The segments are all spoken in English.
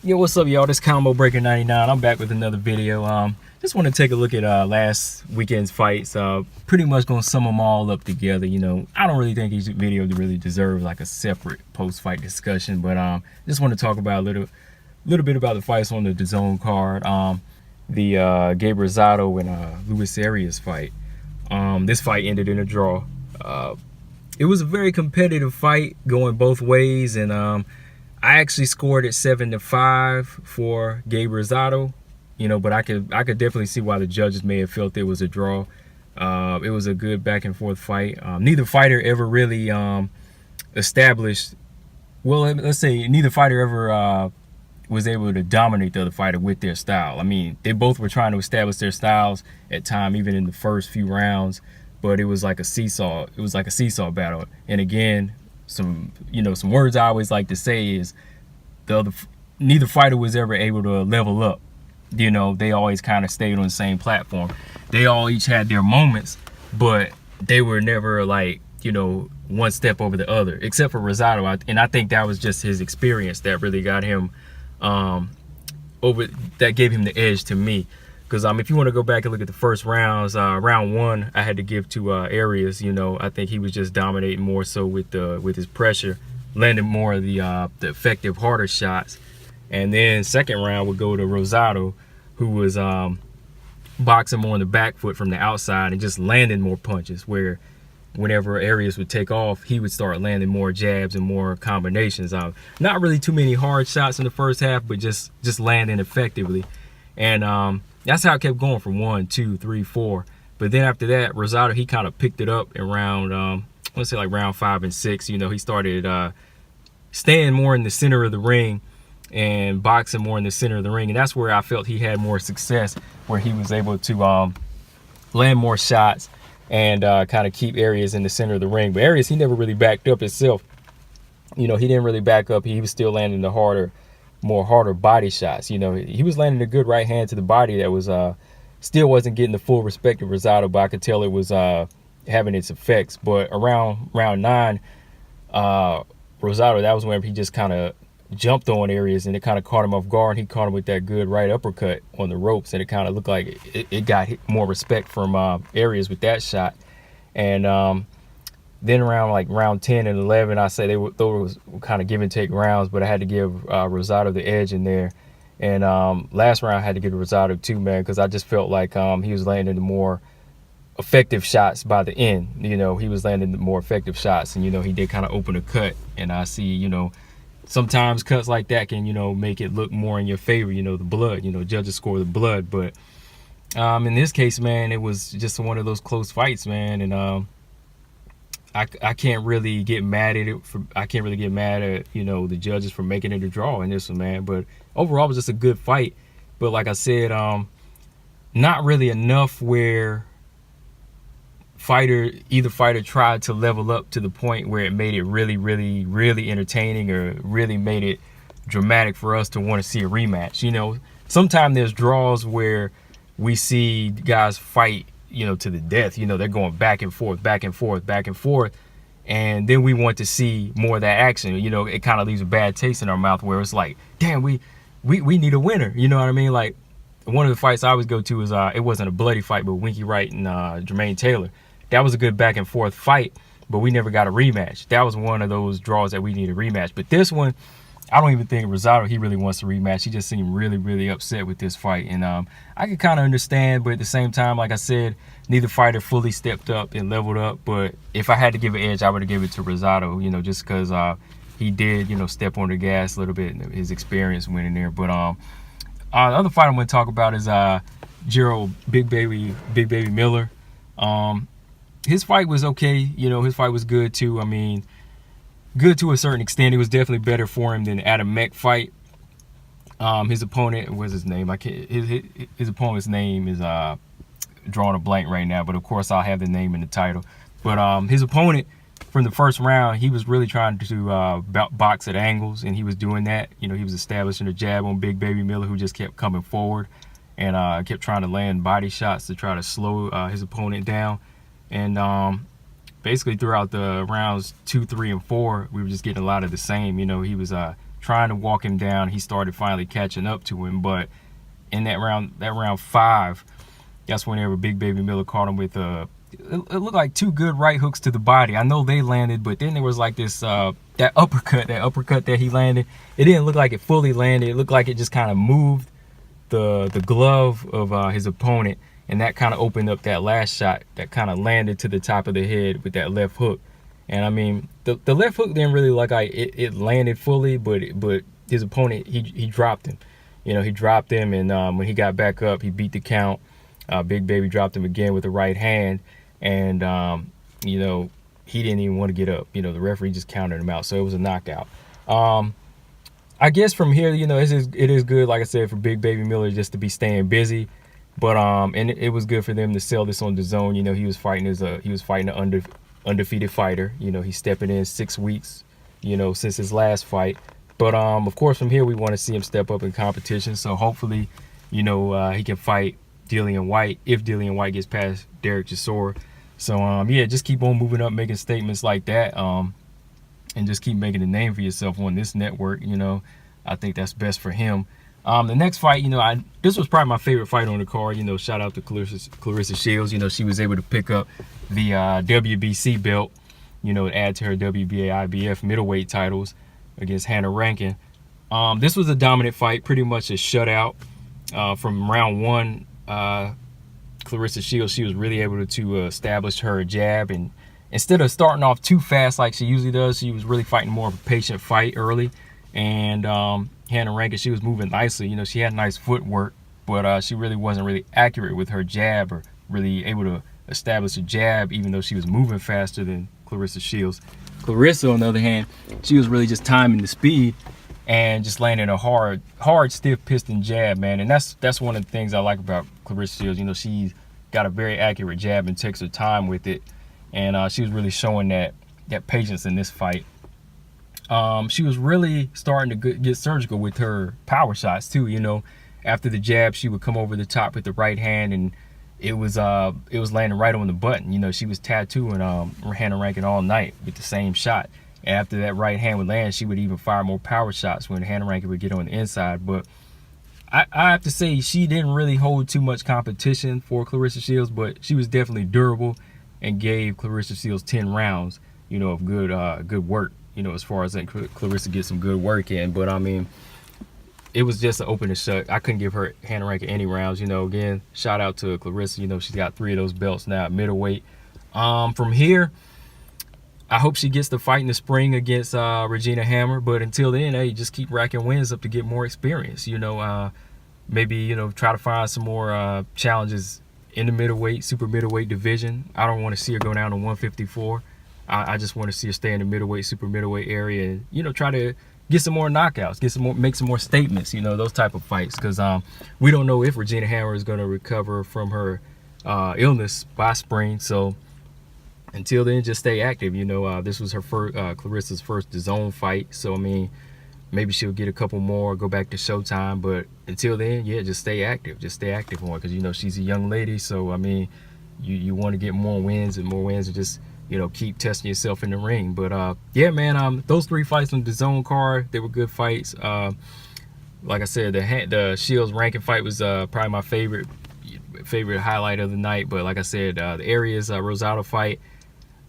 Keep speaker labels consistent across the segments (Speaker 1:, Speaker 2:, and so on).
Speaker 1: Yo, what's up, y'all? This Combo Breaker 99. I'm back with another video. Just want to take a look at last weekend's fights. Pretty much gonna sum them all up together. You know, I don't really think each video really deserves like a separate post-fight discussion, but just want to talk about a little bit about the fights on the DAZN card. The Gabe Rosado and Luis Arias fight. This fight ended in a draw. It was a very competitive fight, going both ways, and I actually scored it 7-5 for Gabe Rosado, you know, but I could definitely see why the judges may have felt it was a draw. It was a good back and forth fight. Neither fighter ever really established, well, let's say neither fighter ever was able to dominate the other fighter with their style. I mean, they both were trying to establish their styles at time, even in the first few rounds, but it was like a seesaw. It was like a seesaw battle. And again, some words I always like to say is neither fighter was ever able to level up. You know, they always kind of stayed on the same platform. They all each had their moments, but they were never like, you know, one step over the other, except for Rosado. And I think that was just his experience that really got him that gave him the edge to me. Because if you want to go back and look at the first rounds, round one I had to give to Arias. You know, I think he was just dominating more so with his pressure, landing more of the effective, harder shots. And then second round would go to Rosado, who was boxing more on the back foot from the outside and just landing more punches, where whenever Arias would take off, he would start landing more jabs and more combinations. Not really too many hard shots in the first half, but just landing effectively. And that's how it kept going from 1, 2, 3, 4. But then after that, Rosado, he kind of picked it up in round, let's say like round 5 and 6. You know, he started staying more in the center of the ring and boxing more in the center of the ring. And that's where I felt he had more success, where he was able to land more shots and kind of keep Arias in the center of the ring. But Arias, he never really backed up himself. You know, he didn't really back up. He was still landing the harder body shots. You know, he was landing a good right hand to the body that was still wasn't getting the full respect of Rosado, but I could tell it was having its effects. But around round 9, Rosado, that was when he just kind of jumped on Arias, and it kind of caught him off guard. He caught him with that good right uppercut on the ropes, and it kind of looked like it got more respect from Arias with that shot. And then around round 10 and 11, I say those were kind of give and take rounds, but I had to give Rosado the edge in there. And last round I had to give Rosado too, man, because I just felt like he was landing the more effective shots by the end. You know, he was landing the more effective shots, and, you know, he did kind of open a cut. And I see, you know, sometimes cuts like that can, you know, make it look more in your favor, you know, the blood, you know, judges score the blood. But in this case, man, it was just one of those close fights, man. And I can't really get mad at it. I can't really get mad at, you know, the judges for making it a draw in this one, man. But overall, it was just a good fight. But like I said, not really enough where either fighter tried to level up to the point where it made it really, really, really entertaining, or really made it dramatic for us to want to see a rematch. You know, sometimes there's draws where we see guys fight, you know, to the death. You know, they're going back and forth, back and forth, back and forth. And then we want to see more of that action. You know, it kind of leaves a bad taste in our mouth, where it's like, damn, we need a winner. You know what I mean? Like, one of the fights I always go to is, it wasn't a bloody fight, but Winky Wright and Jermaine Taylor. That was a good back and forth fight, but we never got a rematch. That was one of those draws that we need a rematch. But this one, I don't even think Rosado, he really wants a rematch. He just seemed really, really upset with this fight. And I could kind of understand, but at the same time, like I said, neither fighter fully stepped up and leveled up. But if I had to give an edge, I would have given it to Rosado, you know, just because he did, you know, step on the gas a little bit, his experience went in there. But the other fight I'm going to talk about is Gerald Big Baby Miller. His fight was okay. You know, his fight was good too. I mean, good to a certain extent. It was definitely better for him than Adam Meck fight. His opponent, what's his name? His opponent's name is drawing a blank right now, but of course I'll have the name in the title. But his opponent from the first round, he was really trying to box at angles, and he was doing that. You know, he was establishing a jab on Big Baby Miller, who just kept coming forward and kept trying to land body shots to try to slow his opponent down. And basically throughout the rounds 2, 3, and 4, we were just getting a lot of the same. You know, he was trying to walk him down. He started finally catching up to him, but in that round 5, that's whenever Big Baby Miller caught him with it looked like 2 good right hooks to the body. I know they landed, but then there was like this that uppercut that he landed. It didn't look like it fully landed. It looked like it just kind of moved the glove of his opponent, and that kind of opened up that last shot that kind of landed to the top of the head with that left hook. And I mean, the left hook didn't really look like it landed fully, but his opponent, he dropped him. He dropped him, and when he got back up, he beat the count. Big Baby dropped him again with the right hand, and he didn't even want to get up. The referee just counted him out, so it was a knockout. I guess from here, it is good, like I said, for Big Baby Miller just to be staying busy. But and it was good for them to sell this on DAZN. He was fighting an undefeated fighter. He's stepping in 6 weeks, since his last fight. But of course, from here we want to see him step up in competition. So hopefully, he can fight Dillian White if Dillian White gets past Derek Chisora. So yeah, just keep on moving up, making statements like that, and just keep making a name for yourself on this network. I think that's best for him. The next fight, this was probably my favorite fight on the card. Shout out to Claressa Shields. She was able to pick up the WBC belt, add to her WBA, IBF middleweight titles against Hanna Rankin. This was a dominant fight, pretty much a shutout. From round 1, Claressa Shields, she was really able to establish her jab, and instead of starting off too fast like she usually does, she was really fighting more of a patient fight early. And Hanna Rankin, she was moving nicely. She had nice footwork, but she really wasn't really accurate with her jab, or really able to establish a jab, even though she was moving faster than Claressa Shields. Claressa, on the other hand, she was really just timing the speed and just landing a hard, stiff piston jab, man. And that's one of the things I like about Claressa Shields. She's got a very accurate jab and takes her time with it. And she was really showing that patience in this fight. She was really starting to get surgical with her power shots too. After the jab, she would come over the top with the right hand, and it was landing right on the button. She was tattooing Hanna Rankin all night with the same shot. And after that right hand would land, she would even fire more power shots when Hanna Rankin would get on the inside. But I have to say, she didn't really hold too much competition for Claressa Shields, but she was definitely durable and gave Claressa Shields 10 rounds, of good work. As far as letting Claressa get some good work in. But I mean, it was just an open and shut. I couldn't give Hanna Rankin any rounds. Again, shout out to Claressa. She's got 3 of those belts now at middleweight. From here, I hope she gets the fight in the spring against Regina Hammer. But until then, hey, just keep racking wins up to get more experience. Maybe try to find some more challenges in the middleweight, super middleweight division. I don't want to see her go down to 154. I just want to see her stay in the middleweight, super middleweight area, and try to get some more knockouts, make some more statements, those type of fights, because we don't know if Regina Hammer is going to recover from her illness by spring. So until then, just stay active. This was her first, Claressa's first DAZN fight, so I mean, maybe she'll get a couple more, go back to Showtime, but until then, yeah, just stay active on her, because she's a young lady. So I mean, you want to get more wins, and just keep testing yourself in the ring. But yeah, man, those 3 fights on the DAZN card, they were good fights. Like I said, the Shields Rankin fight was probably my favorite highlight of the night. But like I said, the Arias Rosado fight,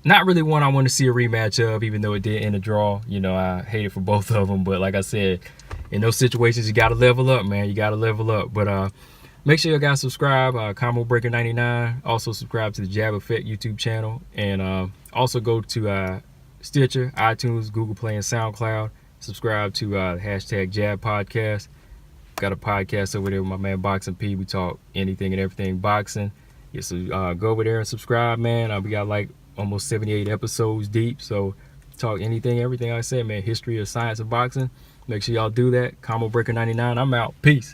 Speaker 1: not really one I want to see a rematch of, even though it did end a draw. I hate it for both of them. But like I said, in those situations, you got to level up, man. You got to level up. But make sure you guys subscribe, Combo Breaker 99. Also subscribe to the Jab Effect YouTube channel, and also go to Stitcher, iTunes, Google Play, and SoundCloud. Subscribe to hashtag Jab Podcast. Got a podcast over there with my man Boxing P. We talk anything and everything boxing. Yeah, so go over there and subscribe, man. We got like almost 78 episodes deep, so talk anything, everything I said, man. History or science of boxing. Make sure y'all do that. Combo Breaker 99. I'm out. Peace.